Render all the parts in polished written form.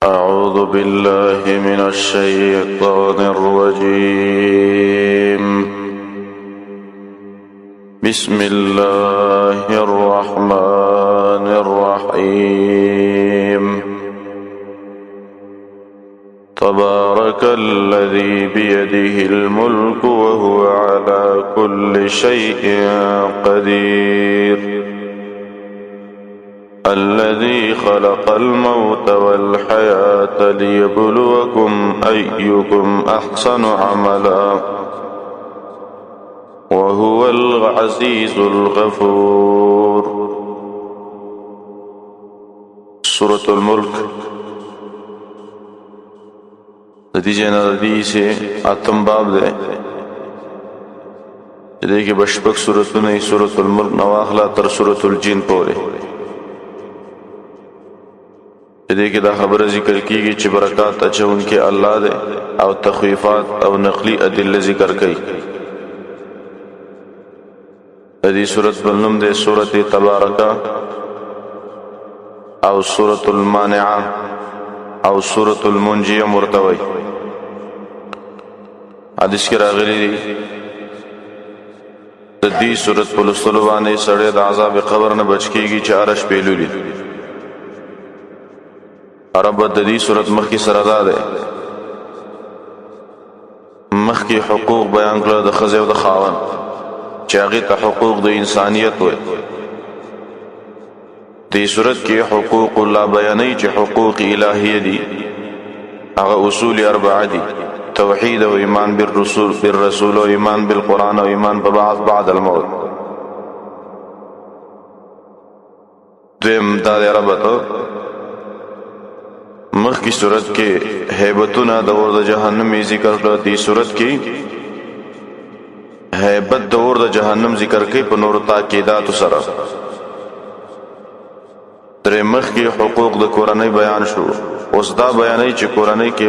أعوذ بالله من الشيطان الرجيم. بسم الله الرحمن الرحيم. تبارك الذي بيده الملك وهو على كل شيء قدير. الذي خلق الموت والحياة ليبلوكم أيكم أحسن عملا وهو العزيز الغفور. سورة الملك نتیجہ ندی سے آتم باب دے دیکھیں بشپک سورة نئی سورة الملک نواخلا تر سورة الجن پورے دیکھیں دا خبر ذکر کی گئی چھ برکات اچھا ان کے اللہ دے او تخویفات او نقلی ادل ذکر کی. دی سورت بلنم دے سورت تبارکہ او سورت المانعہ او سورت المنجیہ مرتوی. حدیث کی راغلی دی سورت پلسطلوانے سڑے دا عذاب قبر نہ بچ کی گی چھ عرش پیلو لی. عرب دی صورت مخ کی سردا دے مخ کی حقوق بیان کړل د ښځې او د خاوند چې هغې ته حقوق د انسانیت وي. دې صورت کې حقوق الله بیانوي چې حقوق الهیه دي. هغه اصول اربعه دي: توحید او ایمان بالرسول او ایمان بالقرآن او ایمان ببعث بعد الموت. دویم دا د ربط مخ کی صورت کے حیبتنا دور دا جہنم ذکر کر. دی صورت کی حیبت دور دا جہنم ذکر کے پنور تاکیدات سرا. در مخ کی حقوق دا قرآن بیان شو. اس دا بیانی چی قرآن کے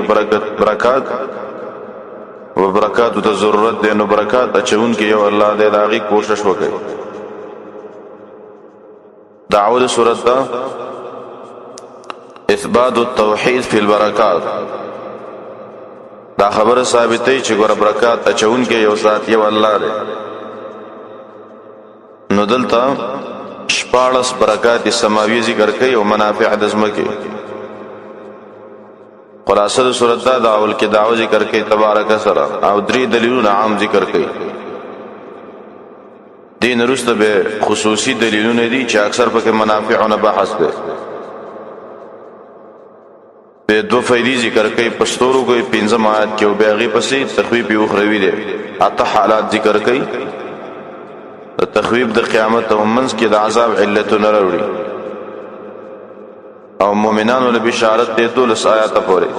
برکات و برکات دا ضرورت دے نو برکات اچھون کی یو اللہ دے داغی کوشش وکے. دعوت صورت دا اثبات التوحید فی البرکات. دا خبر ثابتی چې ګور برکات اچون کې یو ذات یو الله دی. نو دلته شپاړس برکات سماوی ذکر کوي او منافع د ځمکې. خلاصه د سورۃ دا اول کې دعوه ذکر کوي تبارک سره او درې دلیلونه عام ذکر کوي. دین وروسته به خصوصي دلیلونه دي چې اکثر پکې منافعونه بحث دی. بے دو فیدی ذکر کئی پستورو کئی پینزم آیت کے و بیغی پسی تخویب اخروی دے. آتا حالات ذکر کئی تخویب دا قیامت و منز کی دا عذاب علتو نروڑی او مومنانو لبشارت دے دو لس آیات پورے.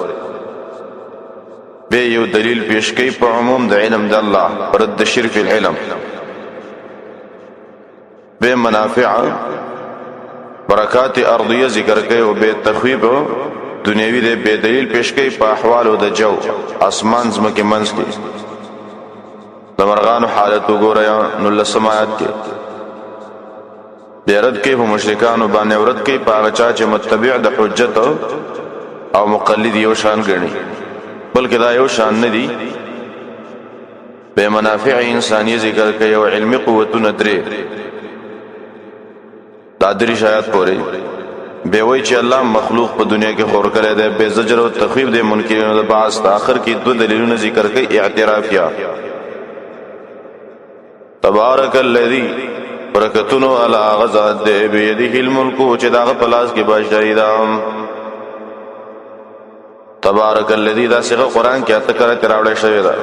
بے یو دلیل پیش کئی پا عموم دا علم دا اللہ رد شرک العلم. بے منافع برکات ارضیہ ذکر کئی و بے تخویب دنیاوی دے بے دلیل پیش کئی پا احوالو دا جو اسمان زمکی منز کی. دا مرغانو حالتو گو ریا نلسم آیات کی. بے رد کئی پا مشرکانو بانے ورد کئی پا آغا چا متبع دا حجت او مقلد یو شان گرنی بلکہ دا یو شان ندی. بے منافع انسانی ذکر کئی او علمی قوتو ندرے دا دریش آیات پورے. بے وی چی اللہ مخلوق پا دنیا کے خور کرے دے. بے زجر و تخویب دے منکرین دا بعض تا آخر کی دو دلیلون ذکر کئی اعتراف کیا. تبارک الذی برکتنو علی آغازات دے بیدیہ الملکو چی داغ پلاس کی باشدائی دا. تبارک الذی دا سیغا قرآن کیا تکرہ تراوڑے شوی دا.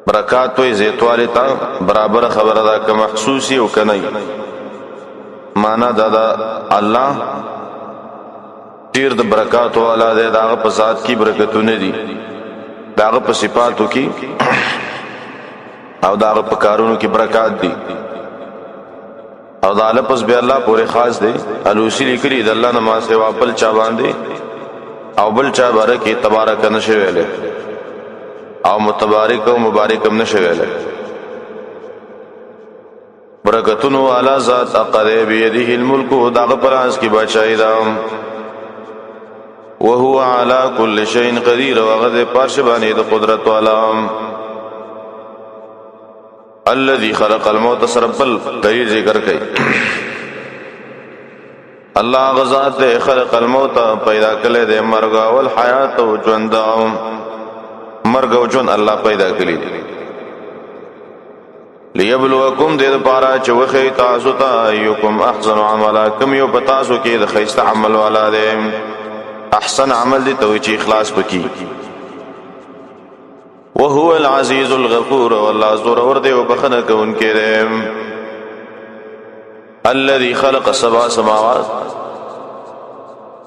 برکات توی زیتوالی تا برابر خبر دا که محسوسی و کنئی. مانا دادا اللہ تیر دا برکاتو والا دے. داغ پا ذات کی برکتو ندی داغ پا صفاتو کی او داغ پا کارونو کی برکات دی. او دا لپس بے اللہ پورے خاص دے. علوسی لکلی دا اللہ نماز سوا بل چا باندے او بل چا بارکی تبارک نشویلے او متبارک و مبارکم نشویلے. برکتونو والا ذات اقدے بیدیہ الملک داغ پراز کی بادشاہی دا وهو على كل شيء قدير وغد پارش باندې د قدرت والا الذي خلق الموت سربل دلیل ذکر کړي الله غزاد خلق الموت پیدا کړي د مرګ او الحیات او ژوند مرګ او ژوند الله پیدا کړي ليبلوکم دې لپاره چې وخی تاسو ته ايکم احسن عملا کوم یو پتا سو کې د خیسته عمل والا دی احسن عمل دې ته چې اخلاص پکې وهو العزيز الغفور والله زور ور دې وبخنه کوونکې دی الذي خلق سبع سماوات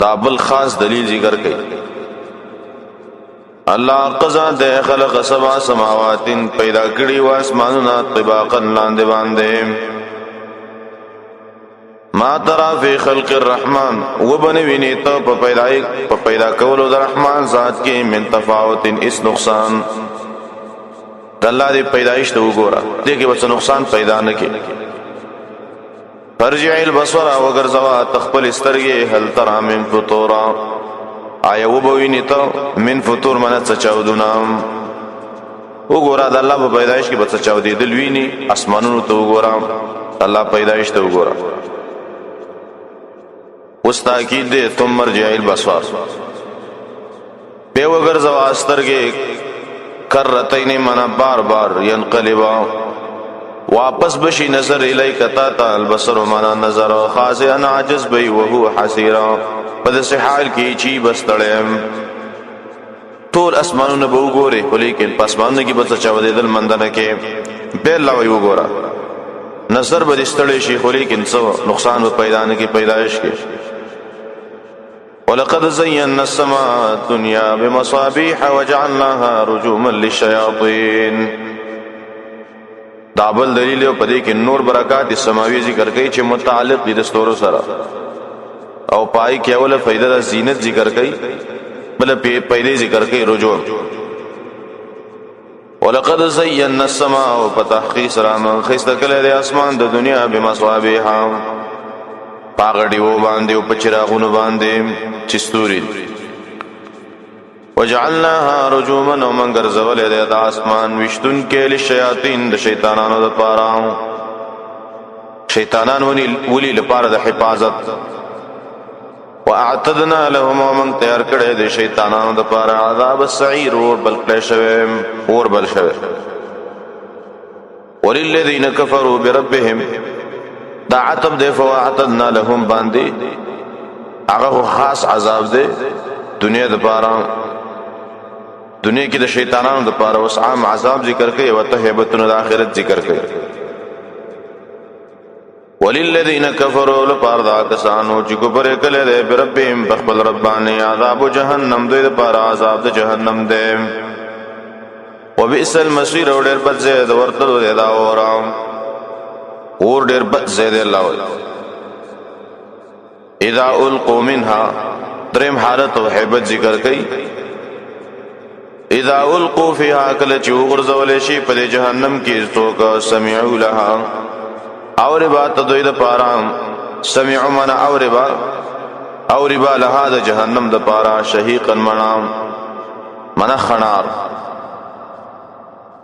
دابل خاص دلیل ذکر کړي الله قضا ده خلق سبع سماوات پیدا کړي و اسمانونه طباقا لاندې باندې ما ترى في خلق الرحمن وبنویني ته په پیدا کولو د رحمان ذات کې من تفاوت اس نقصان الله دې پیدائش ته وګوره دې کې به نقصان پیدا نه کړي فرجع البصر وغرزوا تخبل استرګي هل ترى من فطورا آیا وبوینی ته من فطور منه چاودونه وګوره د الله په پیدایش کې به چاودې دل ویني اسمانونو ته وګوره الله پیدایش ته وګوره اوس تاکید دې ثم مرجع البصر به وګرځوا استرګي کرتین منا بار بار ينقلبا واپس بشي نظر الیک تا البصر منا نظر خاصا عاجز بي وهو حسيرا پد سے حال کی چی بستړم ټول اسمانونه به وګوري ولیکن پسمانونه کې بس چاودې دل مندنه کې به الله وی وګورا نظر به استړې شي ولیکن څو نقصان به پیدا نه کې پیدائش کې ولقد زينا السماء الدنيا بمصابيح وجعلناها رجوما للشياطين دابل دلیل په دې کې نور برکات سماوي ذکر کوي چې متعلق دي د ستورو سره او پای کې اوله فائدہ د زینت ذکر کړي بل پیدا ذکر کړي رجوع ولقد زينا السماء وفتحقي سلام خستکله د اسمان د دنیا بمصابيح پاغړیو باندې او پچراغونو باندې چستوري وجعلناها رجوما ومن غرزول د اسمان وشتون کې للشياطين د شیطانانو لپاره شیطانان ولي لپاره د حفاظت واعتدنا لهم ومن تیار کړه د شیطانانو د پاره عذاب السعير اور بل شوه وللذین کفروا بربهم دا عتب ده فاعتدنا لهم باندې هغه خاص عذاب ده دنیا د پاره دنیا کې د شیطانانو د پاره اوس عام عذاب ذکر کوي او ته hebatun د آخرت ذکر کوي وللذین کفروا لپاره کسانو چې کفر کړي دي بربهم بخبل ربانی عذاب جهنم دوی لپاره عذاب د جهنم ده وبئس المصير اور ډېر بد زید ورته دا اور ډېر بد زید الله اذا القوا منها دریم حالت او hebat ذکر کړي اذا القوا فيها کله چې ورزول شي په جهنم کې څوک سمعوا لها اور بات دوی د پارا سمعوا من اور با لها د جهنم د پارا شهيقا من خنار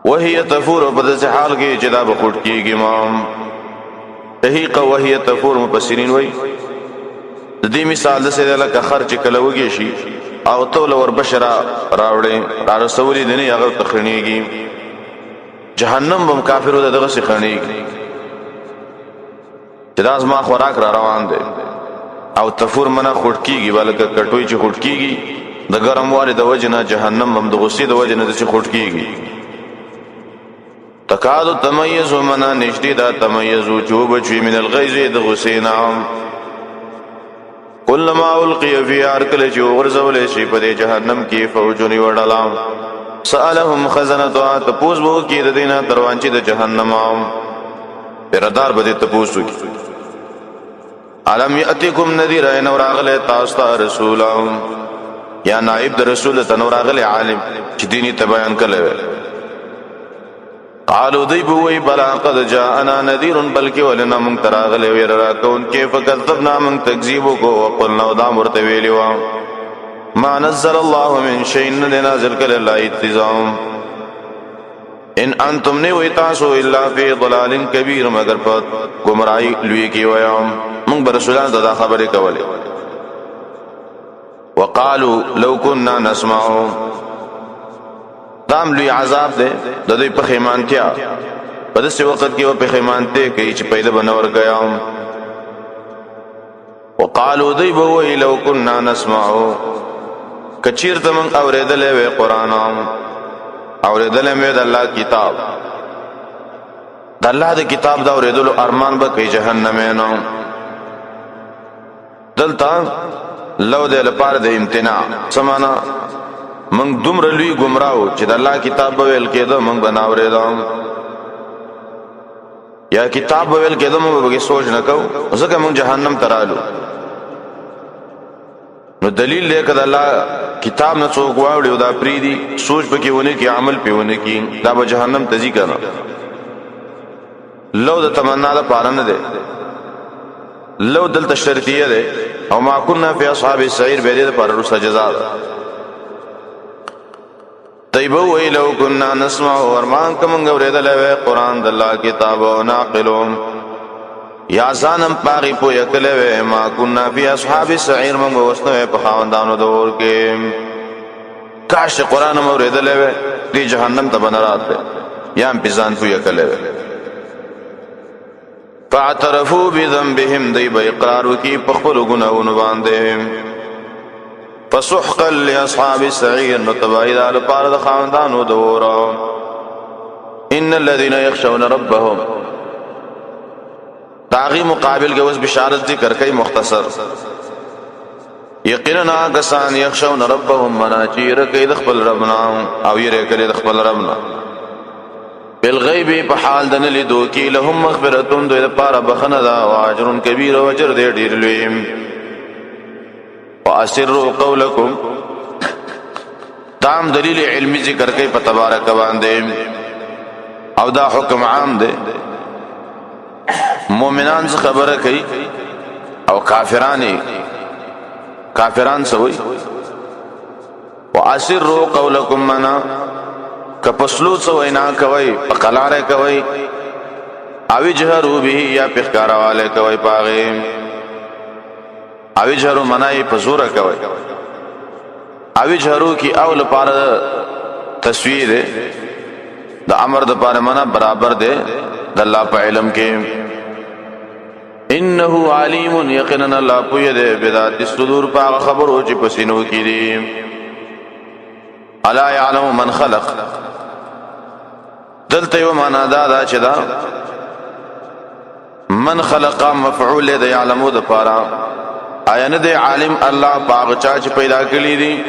وهي تفور په دې حال کې چې دا بخټ کېږي امام شهيق وهي تفور مفسرین وای د دې مثال سره لکه خرچ کلوږي شي او تول ور بشرا راوړې را رسولې دني هغه تخنيږي جهنم هم کافرو دغه سخنيږي جداز ما خوراک را روان دي او تفور منا خټکیږي بلکې کټوي چې خټکیږي د ګرم واري د وجنه جهنم هم د غصې د وجنه چې خټکیږي تکاد تميز منا نشدي دا تميز وجوب چوي من الغيظ د غصې نام كلما القي في اركل جو ورزول شي په جهنم کې فوجوني وډلام سالهم خزنتها تپوس بو کې د دینه دروانچې د جهنم پردار بده تپوسو کی علم یاتیکم نذیر ان وراغله تاسو رسول یا نائب د رسول ته وراغله عالم چې دیني ته بیان کړي قالو دی بوئی بلا قد جاءنا نذیر بلکې ولنا من تراغله ویرا کون کې فکذبنا من تکذیب کو وقلنا دا مرته ویلوا ما نزل الله من شيء نازل کړي الله اتزام ان انتم نوی تاسو الا فی ضلال کبیر مگر په گمراهی لوی کې وایم موږ رسولان دا خبره کوله وقالوا لو كنا نسمع دام لوی عذاب ده د دې په خیمانتیا په دې وخت کې په خیمانته کې چې پیدا بنور غیا وقالوا دی بو لو كنا نسمع کچیر تم اوریدل وی قران اوریدل مې د الله کتاب د الله د کتاب دا اوریدل ارمان به کې جهنم نه دلته لو د لپاره د امتناع سمانا من دومره لوی گمراهو چې د الله کتاب به ویل کېده من بناوریدم یا کتاب به ویل کېده من به سوچ نکو ځکه من جهنم ترالو نو دلیل دې کړه الله کتاب نه څوک واوړي او دا پریدي سوچ پکې ونه کې عمل پیونه کې دا به جهنم تزي کنه لو د تمنا د پاره نه ده لو دلته شرطیه ده او ما كنا فی اصحاب السعیر به دې پر رسا جزاء طيبو وی لو كنا نسمع ورمان کوم غوړېدل وی قران د الله کتاب او ناقلون یا ځانم پاغي پو یکله وی ما كنا فی اصحاب السعیر موږ وسنه په خواندانو دور کې کاش قران مو ورېدل وی دې جهنم ته بنرات یا ام پزان پو یکله وی فاعترفوا بذنبهم دی به اقرار وکي په خپل ګناہوں باندې فسحقا لاصحاب السعير نتبعد على پار د خاندانو دورا ان الذين يخشون ربهم داغي مقابل کې اوس بشارت ذکر کوي مختصر یقینا کسان يخشون ربهم مناچیر کې د خپل ربنا او یې کې د خپل ربنا بالغیب په حال د نلیدو کې لهم مغفرتون دوی لپاره بخنه دا او اجر کبیر او اجر دې ډیر لوی واسروا قولکم تام دلیل علمی ذکر کوي په تبارک باندې او دا حکم عام دی مؤمنان څخه خبره کوي او کافران سوي واسروا قولکم منا کپسلو سو وینا کوي پقلاره کوي اوی جهرو به یا پخکارواله کوي پاغه اوی جهرو منای پزوره کوي اوی جهرو کی اول پار تصویر د امر د پار منا برابر ده د الله په علم کې انه علیم یقینا الله پوی ده بذات الصدور پاغه خبرو چې پسینو کې دي الا يعلم من خلق دلته یو معنا دا چې دا من خلق مفعول له يعلمو د پارا آیا نه دی عالم الله پاک چا چې پیدا کړی دي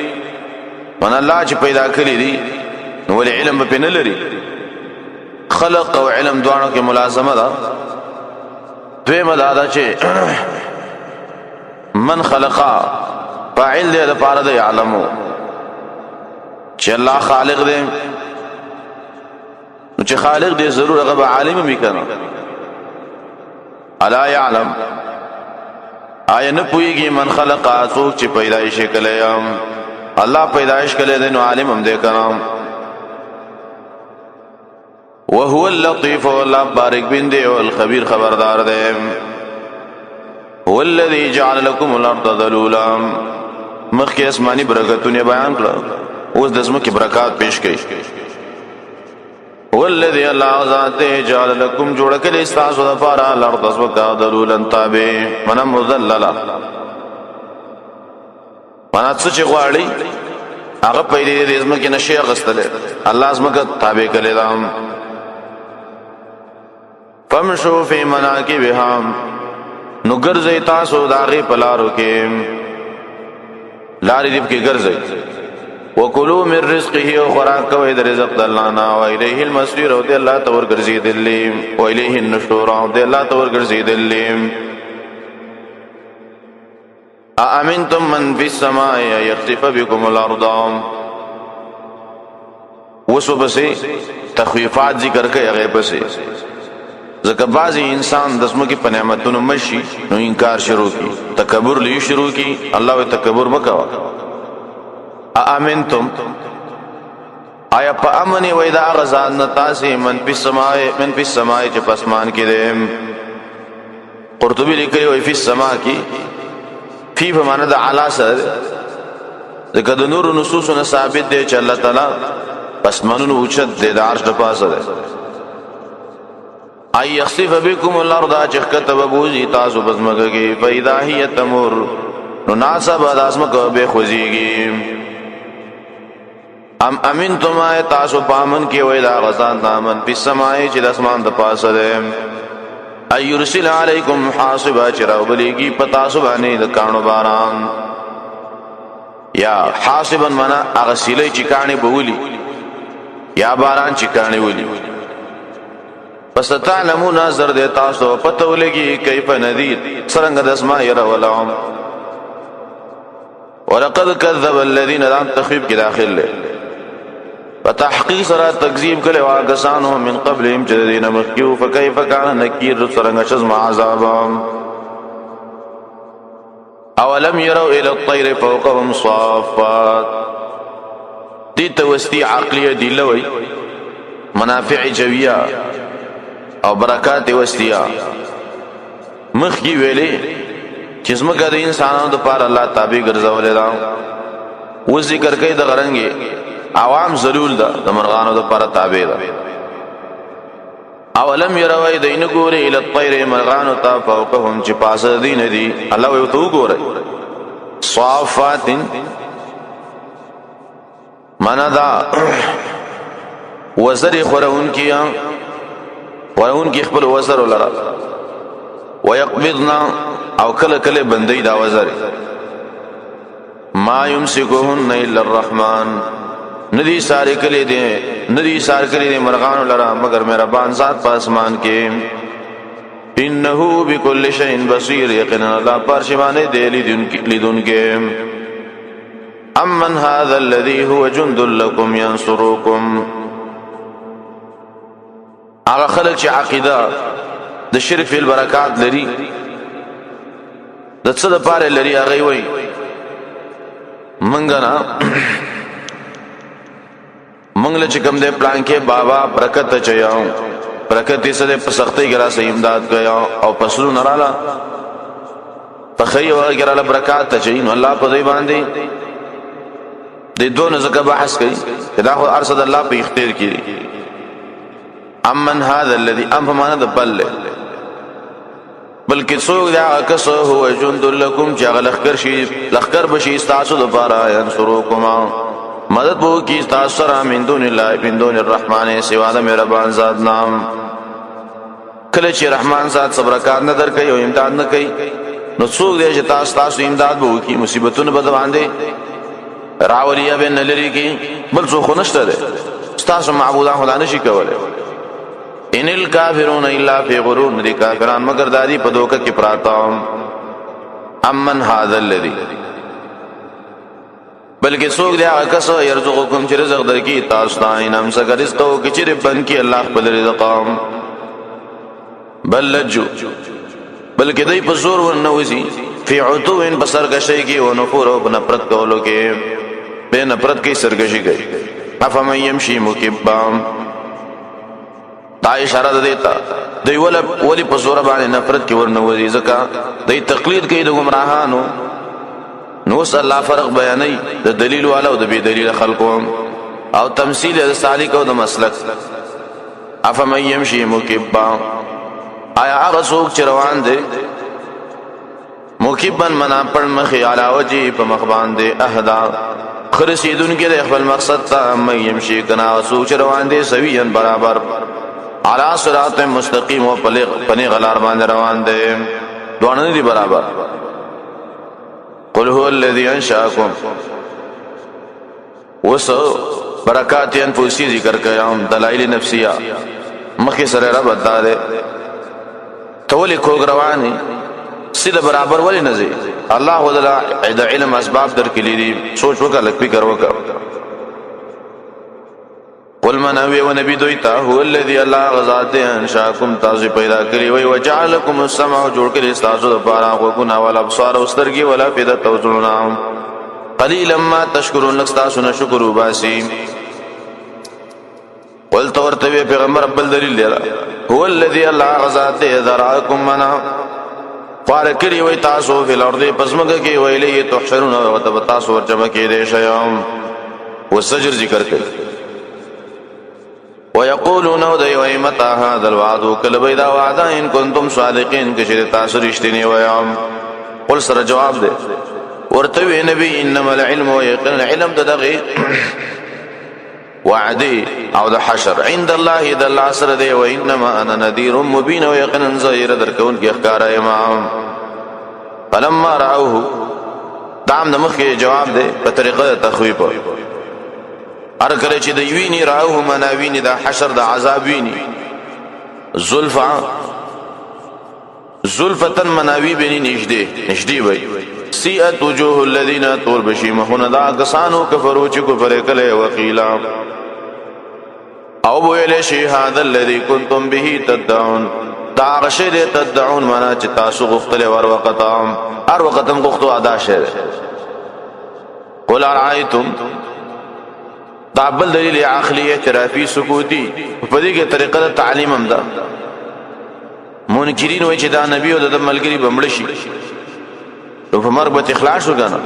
ون الله چې پیدا کړی دي نو ول علم په نه لري خلق او علم دوانو کې ملازمه ده دوی مدادا چې من خلقا فاعل له پارا د يعلمو چې الله خالق دی نو چې خالق دی ضرور هغه عالم می کنه الا يعلم آیا نه پويږي من خلق څوک چې پیدایش کړي الله پیدایش کړي دی نو عالم هم دی کنه وهو اللطيف والله بارک بین دی او الخبير خبردار دی هو الذي جعل لكم الارض ذلولا مخکې اسماني برکتونه بیان کړه اوس د اسمو کې برکات پیش کړي والذي الله ذات جعل لكم جوړ کړي استاسو د فارا الارض اسوکا ذلولن تابع من مذللا منا څه چې غواړي هغه پیدا د اسمو کې نشي غستله الله اسمو کا تابع کړي دا فمشوا في مناكبها نو ګرځي تاسو داغه پلارو کې لارې دې کې ګرځي وکلوا من رزقه وخراق کوي د رزق د الله نه او الیه المصير او د الله تور ګرځیدلې او الیه النشور او د الله تور ګرځیدلې امنتم من فی السماء یخسف بكم الارض وسوبسي تخویفات ذکر کوي هغه پسې ځکه بعضی انسان د اسمو کې په نعمتونو مشي نو انکار شروع کی تکبر لې شروع کی الله و تکبر مکوا امنتم آیا په امن وای دا غزان نتاسی من فی السماء چې پسمان کې ده. قرطبی لیکي وای فی السماء کې فی په معنا د اعلی سره ځکه د نور نصوصونه ثابت دي چې الله تعالی پسمانونو اوچت دي د عرش د پاسه ده. ای یخسف بكم الارض چې کتب بوزي تاسو بزمګه کې فاذا هي تمر نو ناسب د اسمکه به خوځيږي. ام امنتم آیا تاسو پامن کې وای دا غزان نامن په سمای چې د اسمان د پاسه ده. ای یرسل علیکم حاصبا چې راوبلیږي پتا سو باندې د کانو باران یا حاصبا معنا هغه سیلې چې کانه بولی یا باران چې کانه ولی. پس تعلمون نظر دے تاسو پتہ ولګي کیف نذیر څنګه د اسماء يرولهم. ولقد كذب الذين لم تخيب کې داخل له فتحقیق سره تکذیب کړي واګسانو من قبلهم چې دینه مخکیو فكيف كان نکیر څنګه شزم عذاب. اولم يروا الى الطير فوقهم صافات دي توستی عقلیه دی لوی منافع جویه او برکات وستیا مخ کی ویلې چې زمکه د انسانانو د پاره الله تابع ګرځولې دا و ذکر کوي د غرنګي عوام ذلول ده د مرغانو د پاره تابع ده. اولم يروا دین ګوره ال الطير مرغانو تا فوقهم چې پاسه دین دي الله یو تو ګوره صافات معنا دا وزر خورون کیا ورون کی خپل وزر ولرا ويقبضنا او کله کله بندي دا وزر ما يمسكهن الا الرحمن ندی سارے کله دي مرغان ولرا مگر مهربان ذات په اسمان کې. انه بكل شيء بصير یقینا الله پر شمانه دی لیدون کې. امن هذا الذي هو جند لكم ينصركم هغه خلک چې عقیده د شرک فی البرکات لري د څه د پاره لري هغه وای منګ نه منګل چې کوم دې پلان کې بابا برکت چياو برکت یې سره په سختۍ کې را سي امداد کیا او پسلو نراله تخیو وغیرہ برکات چي نو الله په دې باندې د دوه ځکه بحث کوي دا خو ارشد الله په اختیار کې. امن هذا الذي امن د بل بلکې څوک دا کس هو جند لكم چې لخر بشي تاسو د بارا ينصركم مدد بو کی تاسو سره من دون الله من دون الرحمن سوا د مهربان ذات نام. کله چې رحمان ذات صبرکات نه درکې او امداد نه کوي نو څوک دې چې تاسو امداد بو کی مصیبتونه بد باندې راولیا به نلری کی بل څه خنشته ده تاسو معبودان خدا نشي کوله. ان الکافرون الا فی غرور دي کافران مگر دادی په دوکه کې پراتا. امن هذا الذي بلکې څوک دی هغه کس يرزقکم چې رزق درکې تاسو ته انم څنګه رزق او چې بن کې الله خپل رزق بل لجو بلکې دای په زور ورنوځي فی عتو ان بسرګشی کې او نفور او نفرت کولو کې به نفرت کې سرګشی کوي. افمن يمشي مکبا دا اشاره دیتا دی ولی په زور باندې نفرت کې ورنوځي ځکه دی تقلید کوي د گمراهانو نو صلی الله فرق بیانای د دلیل والا او د بی دلیل خلقو او تمثيل د سالک او د مسلک. افمن يمشي مکبا آیا هغه څوک چې روان دي مکبن منا پر مخي علاوه په مخ باندې اهدا خرسیدون کې د خپل مقصد ته مې يمشي کنا څوک چې روان دي سویان برابر علی صراط مستقیم او پنی غلار باندې روان دي دوانه دي برابر. قل هو الذي انشاكم وسو برکات انفسی ذکر کيام دلائل نفسیه مخي سره رب داده تولی کوګ رواني سید برابر ولی نزي الله وذلا عد علم اسباب در کلی دي سوچ وکړه لک فکر وکړه. قل من اوی و نبی دویتا هو الذي الله غزات انشاكم تاسو پیدا کړی وي وجعلكم السمع جوړ کړی تاسو د پاره غوګونه او ابصار او سترګي ولا فیدت او زړونه قلیلا ما تشکرون لکستاسو نشکر وباسي قلت ورته پیغمبر بل دلیل دی هو الذي الله غزاد ذراكم منا فارکری وی تاسو فی الارض پسمگه کی ویلی تحشرون و تاسو ورجمع کی دے شیام والسجر ذکر کر ويقولون ودای متى هذا الوعد کل بیدا وعدا ان کنتم صادقین کشر تاسو رشتنی ویام قل سر جواب دے ورته نبی انما العلم ويقين علم دغه وعدي او د حشر عند الله د الله سره دی و انما انا نذير مبين ويقين زهير درکون کی اخکار امام فلما راوه دام نمخ جواب دی په طریقه تخویف ار کله چې د ویني راوه مناویني د حشر د عذاب ویني زلفتن مناوی بنی نشدی وی سیئت وجوه الذین طول بشیمهون دا کسانو کفرو چی کفر کلی وقیلا او بویل شی هذا الذی کنتم به تدعون دا غشد تدعون منا چی تاسو غختل ور وقتم غختو ادا شد قل ارعایتم دا بل دلیل عقلی اعترافی سکوتی پدی کے طریقہ تعلیم هم دا منکرین وی چې دا نبی او د ملګری بمړ شي نو په مرګ به اخلاص وګڼه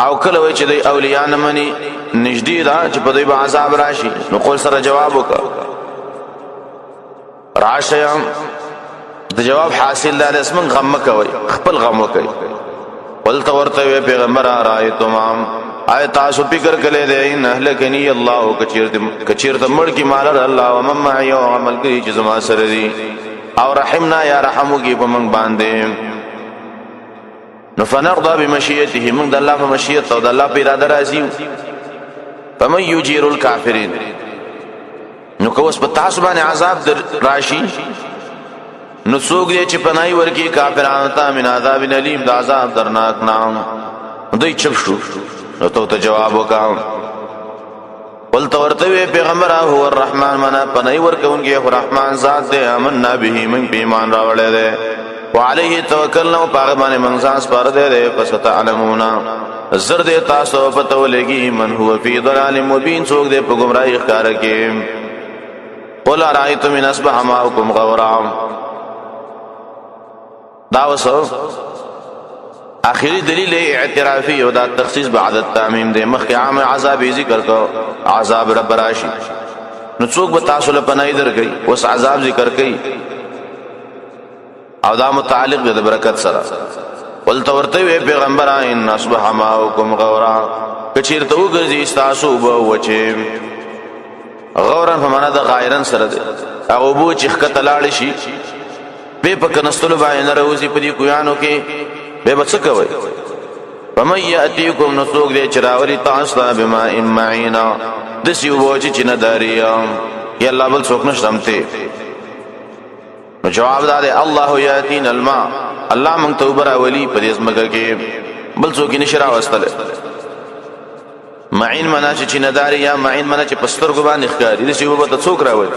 او کله وی چې د اولیاء نه مني نږدې دا چې په دوی به عذاب راشي نو قول سره جواب وکړه راشم د جواب حاصل دا اسمن غم کوي خپل غم کوي ولته ورته پیغمبر رايتم آیت تاسو فکر کړي دي ان اهلکنی الله کچیر د مړ کی مال الله او مم یو عمل کوي چې زما سره دي او رحمنا یا رحمو کی پمنگ باندے نو فنرضا بمشیئته من د الله په مشیت او د الله په اراده راځي فمن یجیر الکافرین نو کوس په تاسو باندې عذاب در راشي نو څوک دې چې پناهي ورکی کافرانو ته من عذاب الیم د عذاب درناک نام دوی چپ شو نو ته جواب وکاو قلت ورته پیغمبر هو الرحمن منا پنای ورکونکی رحمان ذات دے آمنا به من ایمان راوړې ده وعليه توکلنا پاغه باندې من ځان سپار دے پس تعلمون زر دے تاسو پته ولګي من هو فی ضلال مبین څوک دے په گمراهی ښکار کې قل ارایتم ان اصبح ماؤکم غورا دا وسو آخری دلیل اعترافی او دا تخصیص بعد التعمیم دے مخی عام عذاب ذکر کو عذاب رب راشی نو څوک به تاسو له پناه درکې اوس عذاب ذکر کوي او دا متعلق د برکت سره ولته ورته پیغمبر ان اصبح ماؤکم غورا کچیرته وګرځي تاسو به وچه غورا په معنا د غایرن سره ده او بو چې خته لاړ شي په پکنستلو باندې راوځي په دې کویانو کې به بچ کوي فمن یاتیکم نسوک دې چراوری تاسو بما ان معینا دسی ووچ چې نه داریا یا الله بل څوک نشمته نو جواب دار الله یاتین الماء الله مونږ ته وبره ولی په دې اسمګه کې بل څوک نشرا واستل معین منا چې نه داریا معین منا چې پستر کو باندې ښکاری دسی وو ته څوک راوي